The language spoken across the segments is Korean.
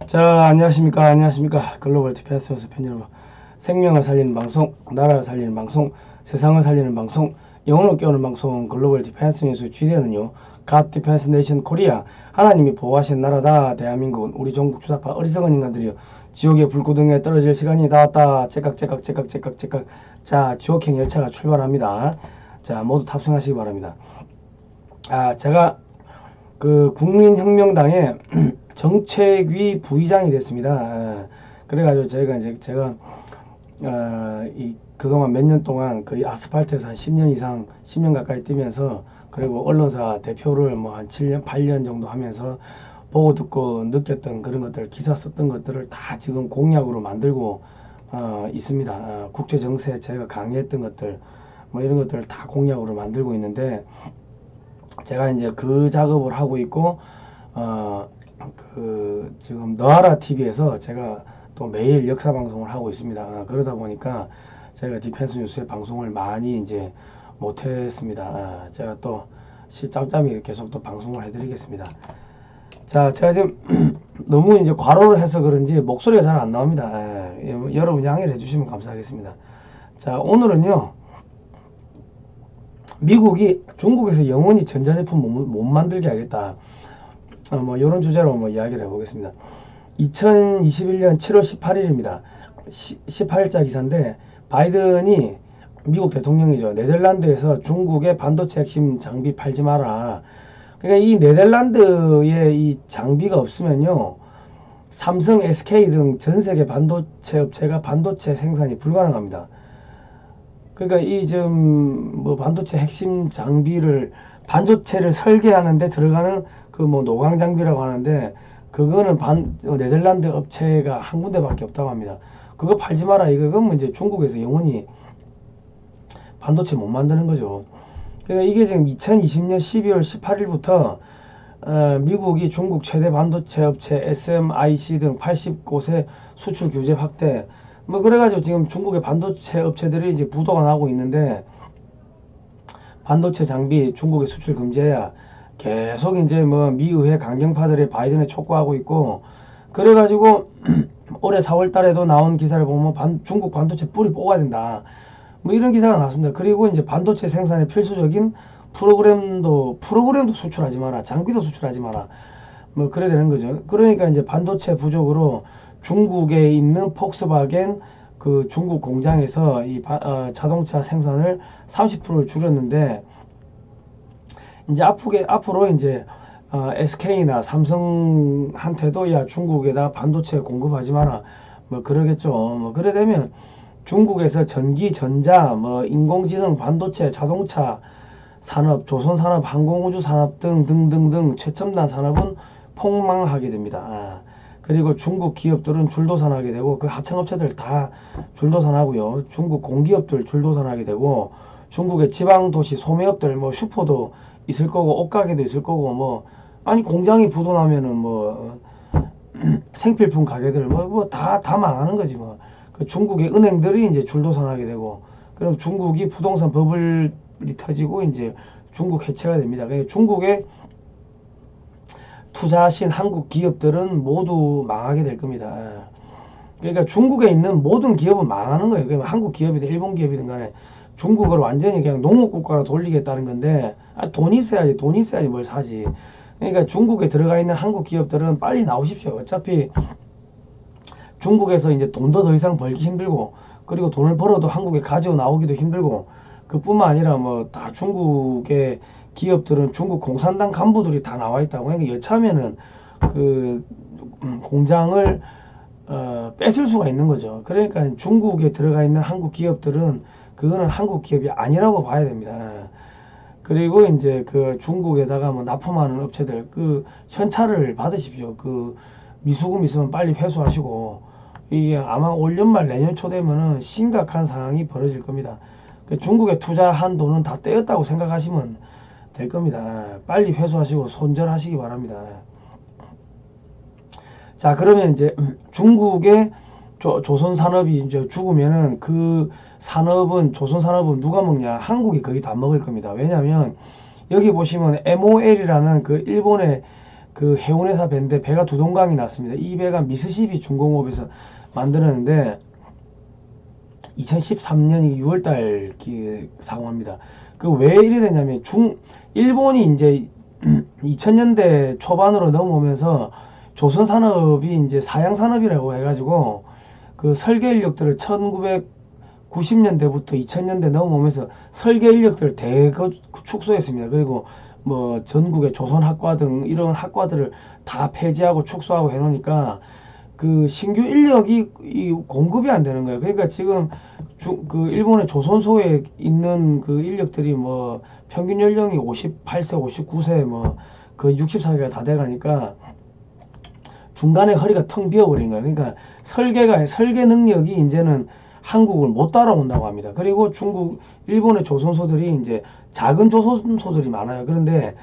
자, 안녕하십니까. 글로벌 디펜스 편 여러분. 생명을 살리는 방송, 나라를 살리는 방송, 세상을 살리는 방송, 영혼을 깨우는 방송, 글로벌 디펜스 뉴스 GD는요, 갓 디펜스 네이션 코리아, 하나님이 보호하신 나라다, 대한민국은 우리 종국 주사파 어리석은 인간들이요, 지옥의 불구덩이에 떨어질 시간이 다 왔다. 째깍. 자, 지옥행 열차가 출발합니다. 자, 모두 탑승하시기 바랍니다. 제가 국민혁명당의 정책위 부의장이 됐습니다. 그래가지고 제가 그동안 몇 년 동안 거의 아스팔트에서 한 10년 이상, 10년 가까이 뛰면서, 그리고 언론사 대표를 뭐 한 7년, 8년 정도 하면서 보고 듣고 느꼈던 그런 것들, 기사 썼던 것들을 다 지금 공약으로 만들고 있습니다. 국제 정세에 제가 강의했던 것들, 뭐 이런 것들을 다 공약으로 만들고 있는데, 제가 이제 그 작업을 하고 있고, 지금 너하라 TV에서 제가 또 매일 역사 방송을 하고 있습니다. 그러다 보니까 제가 디펜스 뉴스의 방송을 많이 이제 못했습니다. 제가 또 짬짬이 계속 또 방송을 해드리겠습니다. 자, 제가 지금 너무 이제 과로를 해서 그런지 목소리가 잘 안 나옵니다. 여러분 양해를 해주시면 감사하겠습니다. 자, 오늘은요, 미국이 중국에서 영원히 전자제품 못 만들게 하겠다. 뭐 이런 주제로 뭐 이야기를 해보겠습니다. 2021년 7월 18일입니다. 18일자 기사인데, 바이든이 미국 대통령이죠. 네덜란드에서 중국의 반도체 핵심 장비 팔지 마라. 그러니까 이 네덜란드의 이 장비가 없으면요, 삼성, SK 등 전 세계 반도체 업체가 반도체 생산이 불가능합니다. 그러니까 이 지금 뭐 반도체 핵심 장비를, 반도체를 설계하는데 들어가는 그 뭐 노광 장비라고 하는데, 그거는 네덜란드 업체가 한 군데밖에 없다고 합니다. 그거 팔지 마라. 이거 뭐 이제 중국에서 영원히 반도체 못 만드는 거죠. 그러니까 이게 지금 2020년 12월 18일부터 미국이 중국 최대 반도체 업체 SMIC 등 80곳의 수출 규제 확대, 뭐 그래가지고 지금 중국의 반도체 업체들이 이제 부도가 나고 있는데, 반도체 장비 중국에 수출 금지해야 계속 이제 뭐 미의회 강경파들의 바이든에 촉구하고 있고, 그래가지고 올해 4월 달에도 나온 기사를 보면 중국 반도체 뿌리 뽑아야 된다, 뭐 이런 기사가 나왔습니다. 그리고 이제 반도체 생산에 필수적인 프로그램도 수출하지 마라, 장비도 수출하지 마라, 뭐 그래야 되는 거죠. 그러니까 이제 반도체 부족으로 중국에 있는 폭스바겐 그 중국 공장에서 자동차 생산을 30%를 줄였는데, 이제 앞으로 이제 SK나 삼성한테도 야, 중국에다 반도체 공급하지 마라, 뭐 그러겠죠. 뭐 그래 되면 중국에서 전기, 전자, 뭐 인공지능, 반도체, 자동차 산업, 조선산업, 항공우주 산업 등등등등 최첨단 산업은 폭망하게 됩니다. 그리고 중국 기업들은 줄도산하게 되고, 그 하청업체들 다 줄도산하고요. 중국 공기업들 줄도산하게 되고, 중국의 지방도시 소매업들, 뭐 슈퍼도 있을 거고, 옷가게도 있을 거고, 뭐 아니 공장이 부도나면은 뭐 생필품 가게들 뭐 다 망하는 거지 뭐. 그 중국의 은행들이 이제 줄도산하게 되고, 그럼 중국이 부동산 버블이 터지고 이제 중국 해체가 됩니다. 그러니까 중국의 투자하신 한국 기업들은 모두 망하게 될 겁니다. 그러니까 중국에 있는 모든 기업은 망하는 거예요. 그러니까 한국 기업이든 일본 기업이든 간에 중국을 완전히 그냥 농업국가로 돌리겠다는 건데, 돈이 있어야지 뭘 사지. 그러니까 중국에 들어가 있는 한국 기업들은 빨리 나오십시오. 어차피 중국에서 이제 돈도 더 이상 벌기 힘들고, 그리고 돈을 벌어도 한국에 가지고 나오기도 힘들고, 그뿐만 아니라 뭐 다 중국의 기업들은 중국 공산당 간부들이 다 나와 있다고. 그러니까 여차하면은 그 공장을 뺏을 수가 있는 거죠. 그러니까 중국에 들어가 있는 한국 기업들은 그거는 한국 기업이 아니라고 봐야 됩니다. 그리고 이제 그 중국에다가 뭐 납품하는 업체들 그 현찰을 받으십시오. 그 미수금 있으면 빨리 회수하시고, 이게 아마 올 연말 내년 초 되면은 심각한 상황이 벌어질 겁니다. 그 중국에 투자한 돈은 다 떼었다고 생각하시면 될 겁니다. 빨리 회수하시고 손절하시기 바랍니다. 자, 그러면 이제 중국의 조선 산업이 이제 죽으면은 그 조선 산업은 누가 먹냐? 한국이 거의 다 먹을 겁니다. 왜냐하면 여기 보시면 MOL이라는 그 일본의 그 해운회사 배인데 배가 두 동강이 났습니다. 이 배가 미스시비 중공업에서 만들었는데 2013년 6월달 사고입니다. 그 왜 이래 되냐면 일본이 이제 2000년대 초반으로 넘어오면서 조선 산업이 이제 사양 산업이라고 해가지고 그 설계 인력들을 1990년대부터 2000년대 넘어오면서 설계 인력들을 대거 축소했습니다. 그리고 뭐 전국의 조선학과 등 이런 학과들을 다 폐지하고 축소하고 해놓으니까 그 신규 인력이 공급이 안 되는 거예요. 그러니까 지금 그 일본의 조선소에 있는 그 인력들이 뭐 평균 연령이 58세, 59세 뭐 그 60세가 다 돼가니까 중간에 허리가 텅 비어버린 거예요. 그러니까 설계 능력이 이제는 한국을 못 따라온다고 합니다. 그리고 일본의 조선소들이 이제 작은 조선소들이 많아요. 그런데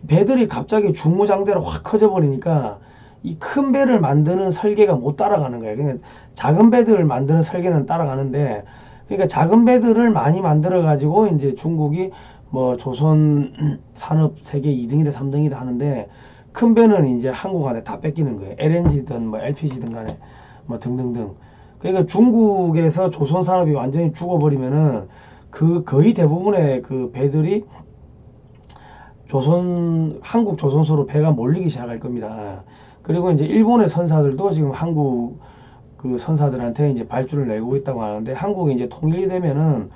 배들이 갑자기 중무장대로 확 커져 버리니까 이 큰 배를 만드는 설계가 못 따라가는 거예요. 그러니까 작은 배들을 만드는 설계는 따라가는데, 그러니까 작은 배들을 많이 만들어 가지고 이제 중국이 뭐 조선 산업 세계 2등이다 3등이다 하는데, 큰 배는 이제 한국한테 다 뺏기는 거예요. LNG든 뭐 LPG든 간에 뭐 등등등. 그러니까 중국에서 조선 산업이 완전히 죽어버리면은 그 거의 대부분의 그 배들이 한국 조선소로 배가 몰리기 시작할 겁니다. 그리고 이제 일본의 선사들도 지금 한국 그 선사들한테 이제 발주를 내고 있다고 하는데, 한국이 이제 통일이 되면은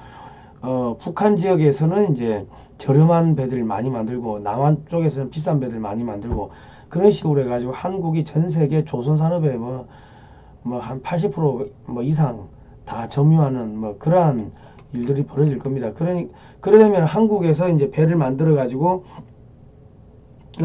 북한 지역에서는 이제 저렴한 배들 많이 만들고 남한 쪽에서는 비싼 배들 많이 만들고 그런 식으로 해가지고 한국이 전 세계 조선 산업에 뭐 한 80% 이상 다 점유하는 뭐 그러한 일들이 벌어질 겁니다. 그러려면 한국에서 이제 배를 만들어 가지고,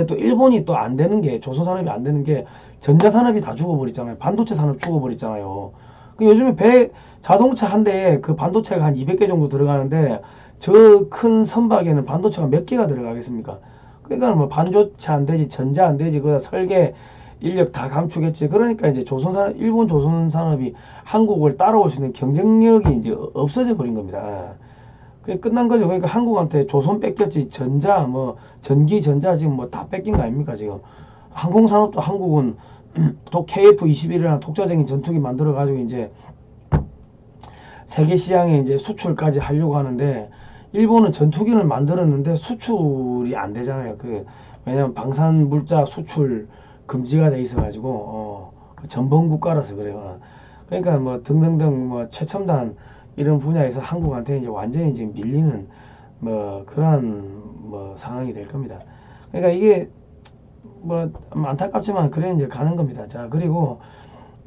또 일본이 또 안 되는 게, 조선 산업이 안 되는 게 전자 산업이 다 죽어버렸잖아요. 반도체 산업 죽어버렸잖아요. 그 요즘에 자동차 한 대에 그 반도체가 한 200개 정도 들어가는데 저 큰 선박에는 반도체가 몇 개가 들어가겠습니까? 그러니까 뭐 반도체 안 되지, 전자 안 되지, 그다 설계 인력 다 감추겠지. 그러니까 이제 일본 조선 산업이 한국을 따라올 수 있는 경쟁력이 이제 없어져 버린 겁니다. 그게 끝난 거죠. 그러니까 한국한테 조선 뺏겼지, 전기, 전자 지금 뭐 다 뺏긴 거 아닙니까, 지금. 항공산업도 한국은 또 KF-21이라는 독자적인 전투기 만들어가지고 이제 세계 시장에 이제 수출까지 하려고 하는데, 일본은 전투기를 만들었는데 수출이 안 되잖아요. 왜냐면 방산 물자 수출 금지가 돼 있어가지고, 전범 국가라서 그래요. 그러니까 뭐 등등등 뭐 최첨단 이런 분야에서 한국한테 이제 완전히 지금 밀리는 뭐 그러한 뭐 상황이 될 겁니다. 그러니까 이게 뭐 안타깝지만 그래 이제 가는 겁니다. 자, 그리고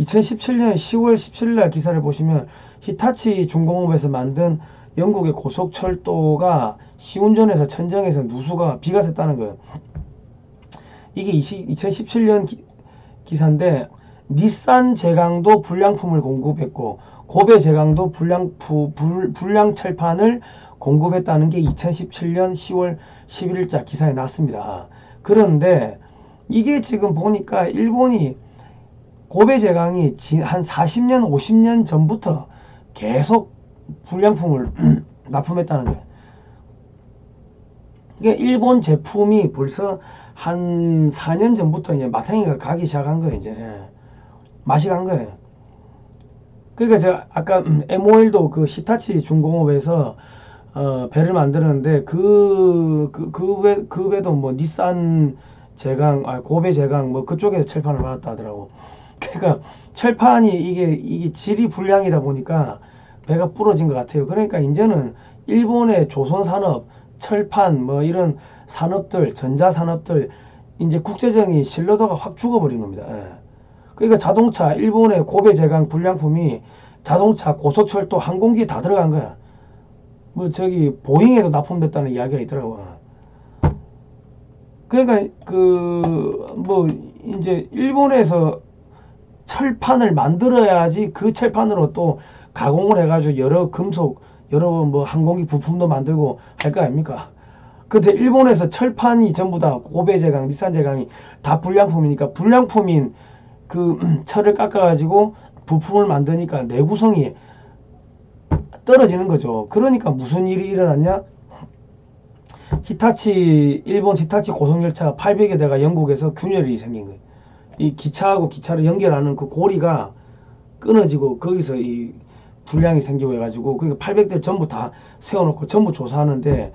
2017년 10월 17일 날 기사를 보시면 히타치 중공업에서 만든 영국의 고속철도가 시운전에서 천정에서 누수가 비가 샜다는 거예요. 이게 2017년 기사인데, 닛산 제강도 불량품을 공급했고 고베 제강도 불량 철판을 공급했다는 게 2017년 10월 11일자 기사에 났습니다. 그런데 이게 지금 보니까 일본이 고베 제강이 한 40년 50년 전부터 계속 불량품을 납품했다는 거예요. 이게 일본 제품이 벌써 한 4년 전부터 이제 마탱이가 가기 시작한 거예요. 이제 맛이 간 거예요. 그러니까 제가 아까 MOL도 그 히타치 중공업에서 배를 만들었는데 그 배도 뭐 닛산 제강, 고베 제강 뭐 그쪽에서 철판을 받았다 하더라고. 그러니까 철판이 이게 질이 불량이다 보니까 배가 부러진 것 같아요. 그러니까 이제는 일본의 조선 산업, 철판 뭐 이런 산업들, 전자 산업들 이제 국제적인 신뢰도가 확 죽어버린 겁니다. 그러니까 자동차, 일본의 고베 제강 불량품이 자동차, 고속철도, 항공기에 다 들어간 거야. 뭐 저기 보잉에도 납품됐다는 이야기가 있더라고. 그러니까 뭐 이제 일본에서 철판을 만들어야지 그 철판으로 또 가공을 해가지고 여러 금속, 여러 뭐 항공기 부품도 만들고 할 거 아닙니까? 근데 일본에서 철판이 전부 다 고베 제강, 닛산 제강이 다 불량품이니까, 불량품인 그 철을 깎아가지고 부품을 만드니까 내구성이 떨어지는 거죠. 그러니까 무슨 일이 일어났냐? 일본 히타치 고속열차가 800여 대가 영국에서 균열이 생긴 거예요. 이 기차하고 기차를 연결하는 그 고리가 끊어지고 거기서 이 불량이 생기고 해가지고 그러니까 800대 전부 다 세워놓고 전부 조사하는데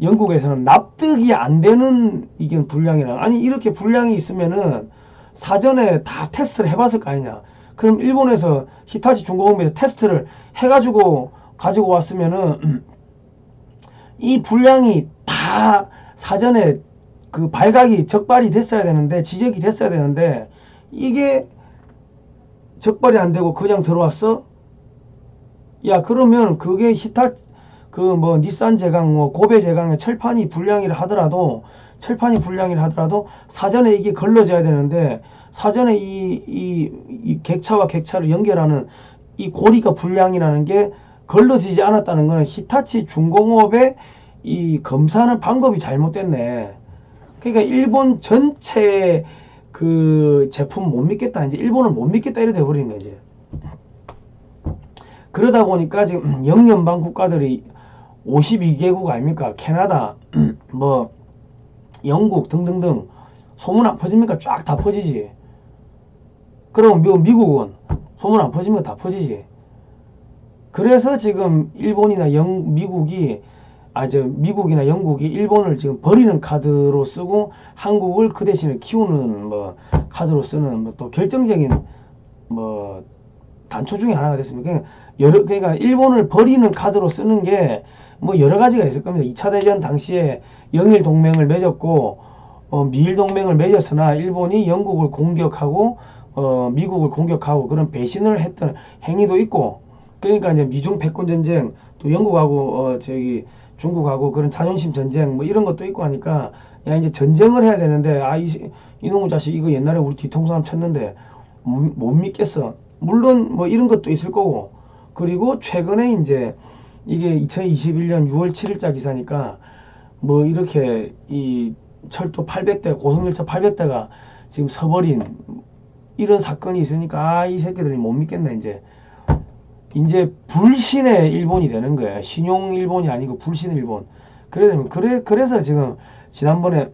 영국에서는 납득이 안 되는 이게 불량이라. 아니 이렇게 불량이 있으면은 사전에 다 테스트를 해봤을 거 아니냐. 그럼 일본에서 히타치 중공업에서 테스트를 해가지고 가지고 왔으면은 이 불량이 다 사전에 그 발각이 적발이 됐어야 되는데 지적이 됐어야 되는데 이게 적발이 안 되고 그냥 들어왔어? 야 그러면 그게 그 뭐 닛산 제강 뭐 고베 제강의 철판이 불량이라 하더라도 사전에 이게 걸러져야 되는데 사전에 이 객차와 객차를 연결하는 이 고리가 불량이라는 게 걸러지지 않았다는 거는 히타치 중공업의 이 검사하는 방법이 잘못됐네. 그러니까 일본 전체 그 제품 못 믿겠다. 이제 일본을 못 믿겠다 이래 돼버린 거지. 그러다 보니까 지금 영연방 국가들이 52개국 아닙니까? 캐나다, 뭐 영국 등등등 소문 안 퍼집니까? 쫙 다 퍼지지. 그럼 미국은 소문 안 퍼집니까? 다 퍼지지. 그래서 지금 일본이나 미국이나 영국이 일본을 지금 버리는 카드로 쓰고 한국을 그 대신에 키우는 뭐 카드로 쓰는 뭐 또 결정적인 뭐 단초 중에 하나가 됐습니다. 그러니까 일본을 버리는 카드로 쓰는 게 뭐 여러 가지가 있을 겁니다. 2차 대전 당시에 영일 동맹을 맺었고 미일 동맹을 맺었으나 일본이 영국을 공격하고 미국을 공격하고 그런 배신을 했던 행위도 있고 그러니까 이제 미중 패권 전쟁 또 영국하고 중국하고 그런 자존심 전쟁 뭐 이런 것도 있고 하니까 야 이제 전쟁을 해야 되는데 이놈의 자식 이거 옛날에 우리 뒤통수 한번 쳤는데 못 믿겠어. 물론 뭐 이런 것도 있을 거고 그리고 최근에 이제 이게 2021년 6월 7일자 기사니까 뭐 이렇게 이 철도 800대 고속열차 800대가 지금 서버린 이런 사건이 있으니까 이 새끼들이 못 믿겠네. 이제 불신의 일본이 되는 거예요. 신용 일본이 아니고 불신 일본. 그래서 지금 지난번에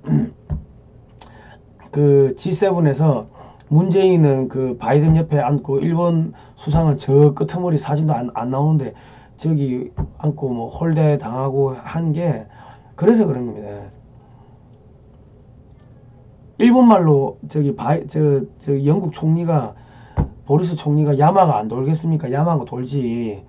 그 G7에서 문재인은 그 바이든 옆에 앉고 일본 수상은 저 끄트머리 사진도 안 나오는데 저기 앉고 뭐 홀대 당하고 한 게 그래서 그런 겁니다. 일본 말로 영국 총리가 보리스 총리가 야마가 안 돌겠습니까? 야마가 돌지.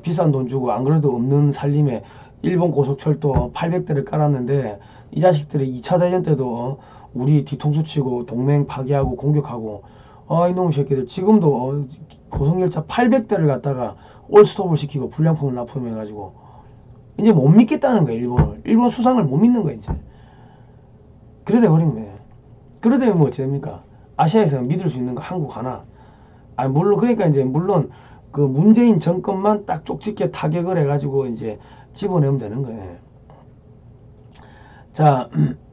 비싼 돈 주고 안 그래도 없는 살림에 일본 고속철도 800대를 깔았는데 이 자식들이 2차 대전 때도 우리 뒤통수 치고 동맹 파괴하고 공격하고 이놈의 새끼들 지금도 고속열차 800대를 갖다가 올스톱을 시키고 불량품을 납품해가지고 이제 못 믿겠다는 거예요. 일본 수상을 못 믿는 거예요. 이제 그러다 버린 거예요. 그러다 뭐 어찌 됩니까? 아시아에서 믿을 수 있는 거 한국 하나. 물론 그러니까 이제 물론 그 문재인 정권만 딱 쪽집게 타격을 해가지고 이제 집어내면 되는 거예요. 자,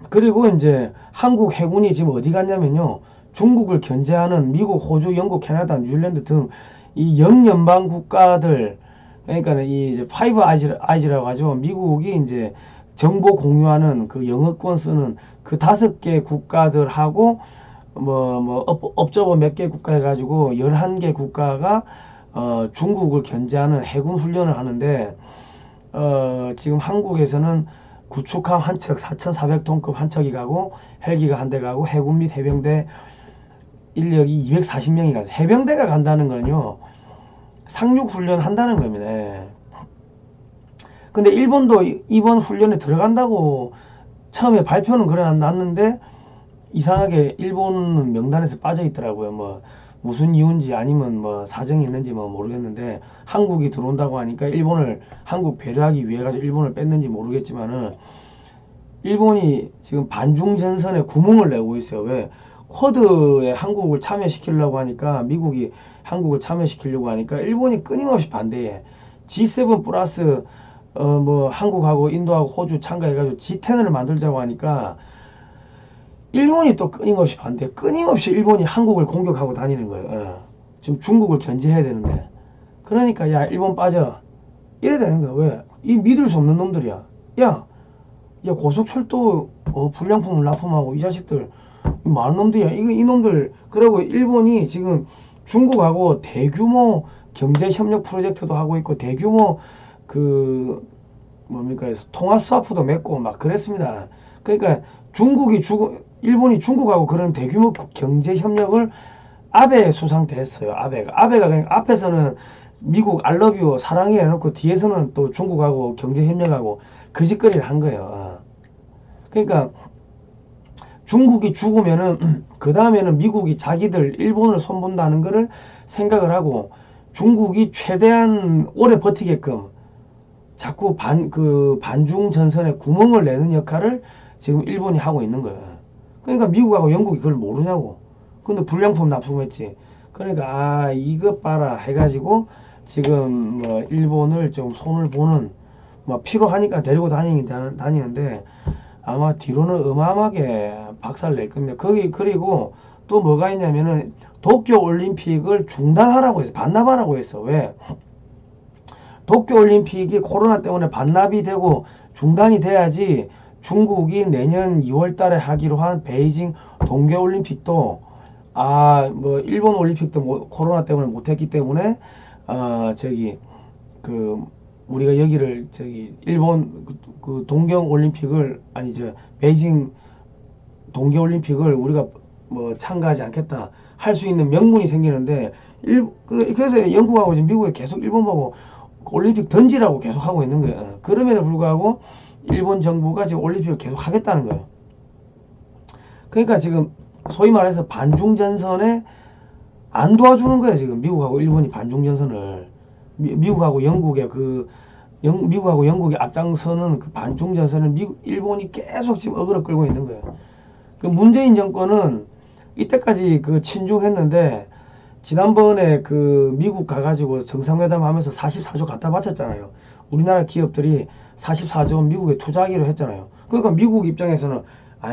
그리고 이제 한국 해군이 지금 어디 갔냐면요. 중국을 견제하는 미국, 호주, 영국, 캐나다, 뉴질랜드 등 이 영연방 국가들, 그러니까 이 이제 파이브 아이즈라고 하죠. 미국이 이제 정보 공유하는 그 영어권 쓰는 그 5개 국가들하고 업저버 몇 개 국가 해가지고 11개 국가가 중국을 견제하는 해군 훈련을 하는데 지금 한국에서는 구축함 한 척 4,400톤급 한 척이 가고 헬기가 한 대 가고 해군 및 해병대 인력이 240명이 가서 해병대가 간다는 건요 상륙 훈련 한다는 겁니다. 근데 일본도 이번 훈련에 들어간다고 처음에 발표는 그래 놨는데 이상하게 일본은 명단에서 빠져 있더라고요. 뭐 무슨 이유인지 아니면 뭐 사정이 있는지 뭐 모르겠는데 한국이 들어온다고 하니까 한국 배려하기 위해 가지고 일본을 뺐는지 모르겠지만은 일본이 지금 반중 전선에 구멍을 내고 있어요. 왜? 쿼드에 한국을 참여시키려고 하니까 미국이 한국을 참여시키려고 하니까 일본이 끊임없이 반대해. G7 플러스 뭐 한국하고 인도하고 호주 참가해가지고 G10을 만들자고 하니까 일본이 또 끊임없이 반대. 끊임없이 일본이 한국을 공격하고 다니는 거예요. 지금 중국을 견제해야 되는데. 그러니까 야 일본 빠져. 이래야 되는 거야. 왜? 이 믿을 수 없는 놈들이야. 야 야, 고속철도 불량품을 납품하고 이 자식들 많은 놈들이야. 이놈들. 그리고 일본이 지금 중국하고 대규모 경제 협력 프로젝트도 하고 있고 대규모 그 뭡니까 통화 스와프도 맺고 막 그랬습니다. 그러니까 일본이 중국하고 그런 대규모 경제 협력을 아베 수상때 했어요. 아베가 그냥 앞에서는 미국 알러뷰 사랑해 해놓고 뒤에서는 또 중국하고 경제 협력하고 그 짓거리를 한 거예요. 그러니까 중국이 죽으면은 그 다음에는 미국이 자기들 일본을 손본다는 거를 생각을 하고 중국이 최대한 오래 버티게끔 자꾸 반중 전선에 구멍을 내는 역할을 지금 일본이 하고 있는 거예요. 그러니까 미국하고 영국이 그걸 모르냐고. 근데 불량품 납품했지. 그러니까 이것 봐라 해가지고 지금 뭐 일본을 좀 손을 보는 뭐 필요하니까 데리고 다니는데 아마 뒤로는 어마어마하게 박살 낼 겁니다. 그리고 또 뭐가 있냐면은 도쿄 올림픽을 중단하라고 했어. 반납하라고 했어. 왜? 도쿄 올림픽이 코로나 때문에 반납이 되고 중단이 돼야지 중국이 내년 2월 달에 하기로 한 베이징 동계 올림픽도 뭐 일본 올림픽도 코로나 때문에 못했기 때문에 우리가 여기를 일본 그 동경 올림픽을 베이징 동계 올림픽을 우리가 뭐 참가하지 않겠다 할 수 있는 명분이 생기는데 그래서 영국하고 지금 미국에 계속 일본 보고 올림픽 던지라고 계속 하고 있는 거예요. 그럼에도 불구하고 일본 정부가 지금 올림픽을 계속 하겠다는 거예요. 그러니까 지금 소위 말해서 반중전선에 안 도와주는 거예요. 지금 미국하고 일본이 반중전선을 미국하고 영국이 앞장서는 그 반중전선을 일본이 계속 지금 어그로 끌고 있는 거예요. 그 문재인 정권은 이때까지 그 친중했는데 지난번에 그 미국 가가지고 정상회담 하면서 44조 갖다 바쳤잖아요. 우리나라 기업들이 44조 미국에 투자하기로 했잖아요. 그러니까 미국 입장에서는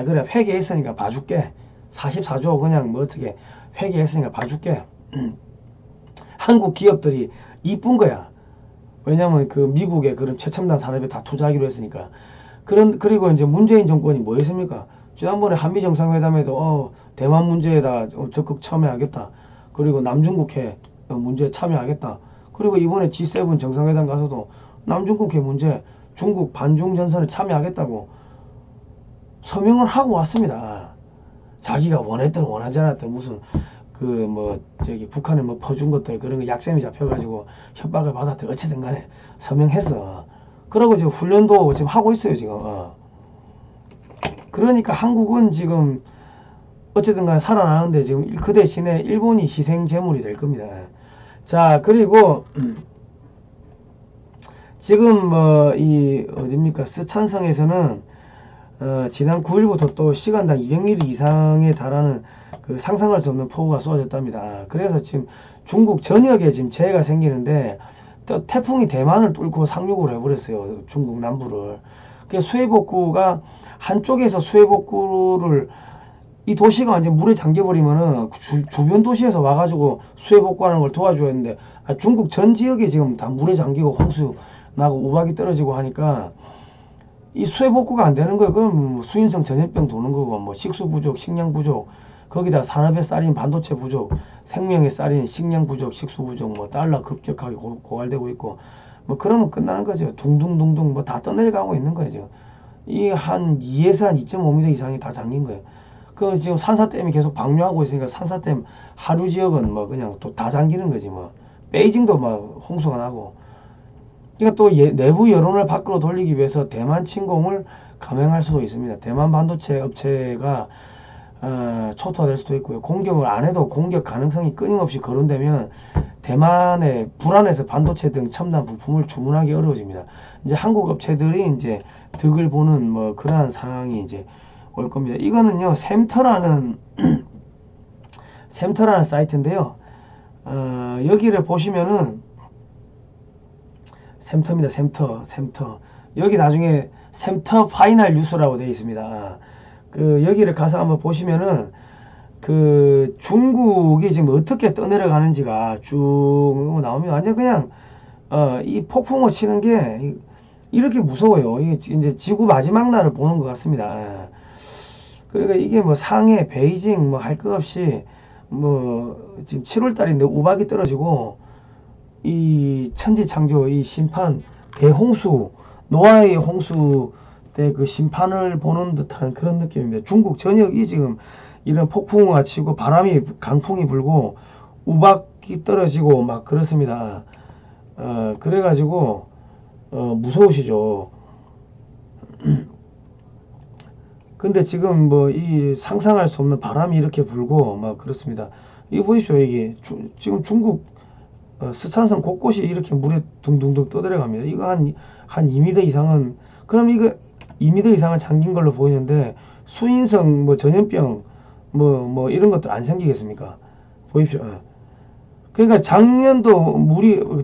그래 회계했으니까 봐줄게. 44조 그냥 뭐 어떻게 회계했으니까 봐줄게. 한국 기업들이 이쁜 거야. 왜냐면 그 미국의 그런 최첨단 산업에 다 투자하기로 했으니까. 그리고 이제 문재인 정권이 뭐 했습니까? 지난번에 한미 정상회담에도 대만 문제에다 적극 참여하겠다. 그리고 남중국해 문제에 참여하겠다. 그리고 이번에 G7 정상회담 가서도 남중국해 문제, 중국 반중전선에 참여하겠다고 서명을 하고 왔습니다. 자기가 원했든 원하지 않았든 무슨 북한에 뭐 퍼준 것들 그런 거 약점이 잡혀가지고 협박을 받았든 어쨌든 간에 서명했어. 그러고 지금 훈련도 지금 하고 있어요 지금. 그러니까 한국은 지금 어쨌든 간에 살아나는데 지금 그 대신에 일본이 희생 제물이 될 겁니다. 자, 그리고 지금 어딥니까? 스촨성에서는 지난 9일부터 또 시간당 200mm 이상에 달하는 그 상상할 수 없는 폭우가 쏟아졌답니다. 그래서 지금 중국 전역에 지금 재해가 생기는데 또 태풍이 대만을 뚫고 상륙을 해버렸어요. 중국 남부를. 그 수해복구가 한쪽에서 수해복구를 이 도시가 완전 물에 잠겨버리면은 주변 도시에서 와가지고 수해복구하는 걸 도와줘야 했는데 중국 전 지역이 지금 다 물에 잠기고 홍수 나고 우박이 떨어지고 하니까 이 수해복구가 안 되는 거예요. 그럼 수인성 전염병 도는 거고 뭐 식수 부족, 식량 부족, 거기다 산업의 쌀인 반도체 부족, 생명의 쌀인 식량 부족, 식수 부족, 뭐 달러 급격하게 고갈되고 있고 뭐 그러면 끝나는 거죠. 둥둥둥둥 뭐 다 떠내려가고 있는 거죠. 이 한 2에서 한 2.5m 이상이 다 잠긴 거예요. 그 지금 산사댐이 계속 방류하고 있으니까 산사댐 하류 지역은 뭐 그냥 또 다 잠기는 거지 뭐. 베이징도 막 홍수가 나고. 그러니까 또 내부 여론을 밖으로 돌리기 위해서 대만 침공을 감행할 수도 있습니다. 대만 반도체 업체가 초토화될 수도 있고요. 공격을 안 해도 공격 가능성이 끊임없이 거론되면 대만의 불안해서 반도체 등 첨단 부품을 주문하기 어려워집니다. 이제 한국 업체들이 이제 득을 보는 뭐 그러한 상황이 이제 올 겁니다. 이거는요 샘터라는 사이트인데요. 여기를 보시면은 샘터입니다. 샘터. 여기 나중에 샘터 파이널 뉴스라고 되어 있습니다. 여기를 가서 한번 보시면은 중국이 지금 어떻게 떠내려가는지가 쭉 나오면 완전 그냥 이 폭풍우 치는 게 이렇게 무서워요. 이게 이제 지구 마지막 날을 보는 것 같습니다. 예. 그러니까 이게 뭐 상해, 베이징 뭐 할 것 없이 뭐 지금 7월 달인데 우박이 떨어지고 이 천지창조 이 심판 대홍수 노아의 홍수 때 그 심판을 보는 듯한 그런 느낌입니다. 중국 전역이 지금 이런 폭풍우가 치고 바람이 강풍이 불고 우박이 떨어지고 막 그렇습니다. 그래가지고 무서우시죠. 근데 지금 뭐 이 상상할 수 없는 바람이 이렇게 불고 막 그렇습니다. 이거 보십시오. 이게 지금 중국 스촨성 곳곳이 이렇게 물에 둥둥둥 떠들어갑니다. 이거 한 2m 이상은, 그럼 이거 2m 이상은 잠긴 걸로 보이는데 수인성 뭐 전염병 뭐 이런 것들 안 생기겠습니까? 보십시오. 그러니까 작년도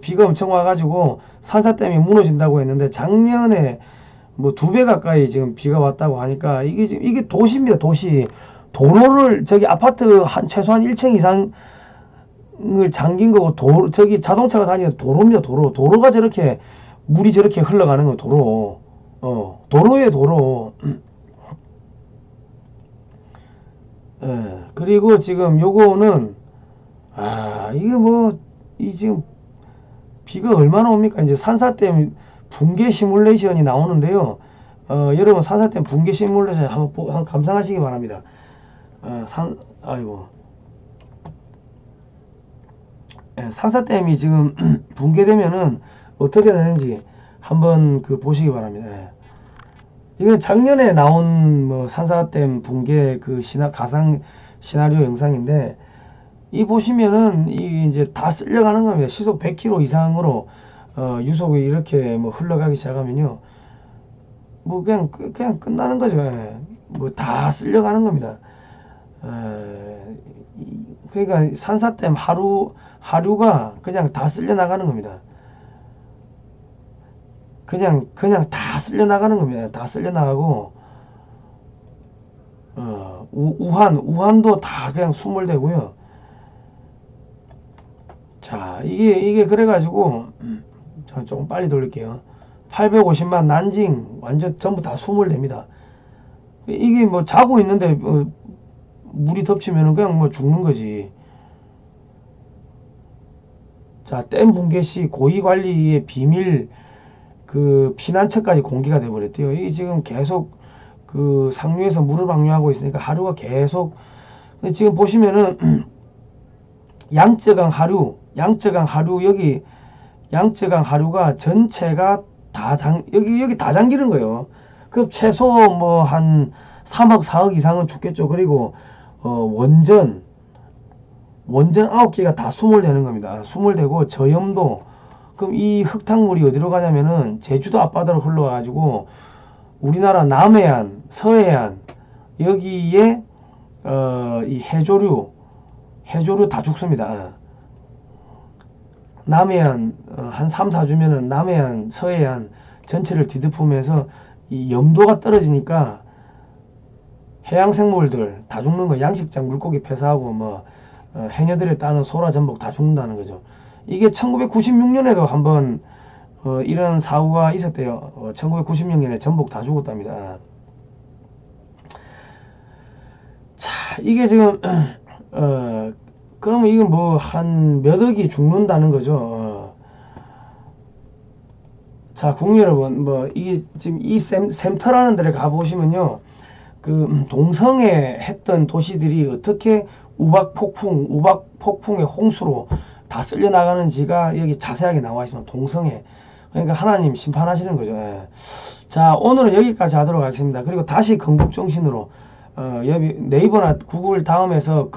비가 엄청 와가지고 산사댐이 무너진다고 했는데 작년에 뭐 2배 가까이 지금 비가 왔다고 하니까 이게 도시입니다. 도시. 도로를 저기 아파트 최소한 1층 이상을 잠긴 거고 저기 자동차가 다니는 도로입니다. 도로가 저렇게 물이 저렇게 흘러가는 거 도로. 도로에 도로. 그리고 지금 요거는 이게 뭐 지금 비가 얼마나 옵니까? 이제 산사댐 붕괴 시뮬레이션이 나오는데요. 여러분 산사댐 붕괴 시뮬레이션 한번 감상하시기 바랍니다. 산사댐이 지금 붕괴되면은 어떻게 되는지 한번 보시기 바랍니다. 이건 작년에 나온 뭐 산사댐 붕괴 가상 시나리오 영상인데, 이 보시면은 이제 다 쓸려가는 겁니다. 시속 100km 이상으로 유속이 이렇게 뭐 흘러가기 시작하면요, 뭐 그냥 끝나는 거죠. 뭐 다 쓸려가는 겁니다. 그러니까 산사댐 하류가 그냥 다 쓸려 나가는 겁니다. 그냥 다 쓸려 나가는 겁니다. 다 쓸려 나가고 우한도 다 그냥 수몰되고요. 자, 이게 그래가지고 자, 조금 빨리 돌릴게요. 850만 난징 완전 전부 다 수몰됩니다. 이게 뭐 자고 있는데 물이 덮치면은 그냥 뭐 죽는 거지. 자, 댐 붕괴 시 고위 관리의 비밀 피난처까지 공개가 돼 버렸대요. 이게 지금 계속 상류에서 물을 방류하고 있으니까 하류가 계속, 지금 보시면은 양쯔강 하류 여기 양쯔강 하류가 전체가 여기 다 잠기는 거예요. 그 최소 뭐 한 3억 4억 이상은 죽겠죠. 그리고 원전 9개가 다 수몰되는 겁니다. 수몰되고 저염도, 그럼 이 흙탕물이 어디로 가냐면은 제주도 앞바다로 흘러와 가지고 우리나라 남해안, 서해안 여기에 이 해조류 다 죽습니다. 남해안 한 3, 4주면은 남해안, 서해안 전체를 뒤덮으면서 이 염도가 떨어지니까 해양생물들 다 죽는 거. 양식장 물고기 폐사하고 뭐 해녀들이 따는 소라, 전복 다 죽는다는 거죠. 이게 1996년에도 한번 이런 사고가 있었대요. 1996년에 전복 다 죽었답니다. 자, 이게 지금 그러면 이건 뭐 한 몇 억이 죽는다는 거죠. 자, 국민 여러분, 뭐 이게 지금 이 샘터라는 데를 가 보시면요, 동성애 했던 도시들이 어떻게 우박 폭풍의 홍수로 다 쓸려 나가는지가 여기 자세하게 나와 있습니다. 동성애. 그러니까 하나님 심판하시는 거죠. 자, 오늘은 여기까지 하도록 하겠습니다. 그리고 다시 건국 정신으로 네이버나 구글 다음에서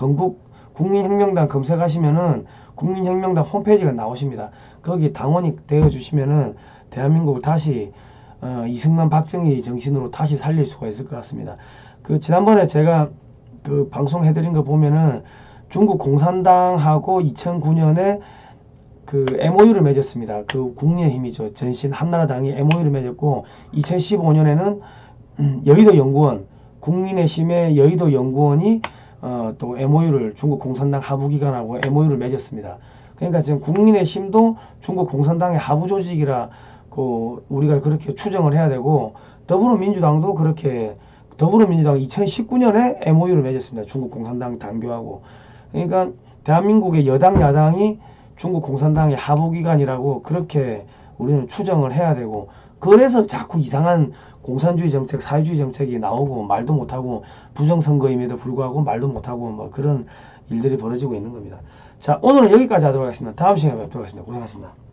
국민혁명당 검색하시면은 국민혁명당 홈페이지가 나오십니다. 거기 당원이 되어 주시면은 대한민국을 다시 이승만 박정희 정신으로 다시 살릴 수가 있을 것 같습니다. 지난번에 제가 방송해드린 거 보면은 중국 공산당하고 2009년에 MOU를 맺었습니다. 국민의힘이죠. 전신 한나라당이 MOU를 맺었고, 2015년에는 여의도 연구원, 국민의힘의 여의도 연구원이 또 MOU를 중국 공산당 하부기관하고 MOU를 맺었습니다. 그러니까 지금 국민의힘도 중국 공산당의 하부 조직이라 우리가 그렇게 추정을 해야 되고, 더불어민주당도 그렇게, 더불어민주당 2019년에 MOU를 맺었습니다. 중국 공산당 당교하고. 그러니까 대한민국의 여당 야당이 중국 공산당의 하부기관이라고 그렇게 우리는 추정을 해야 되고, 그래서 자꾸 이상한 공산주의 정책, 사회주의 정책이 나오고 말도 못하고, 부정선거임에도 불구하고 말도 못하고 뭐 그런 일들이 벌어지고 있는 겁니다. 자, 오늘은 여기까지 하도록 하겠습니다. 다음 시간에 뵙도록 하겠습니다. 고생하셨습니다.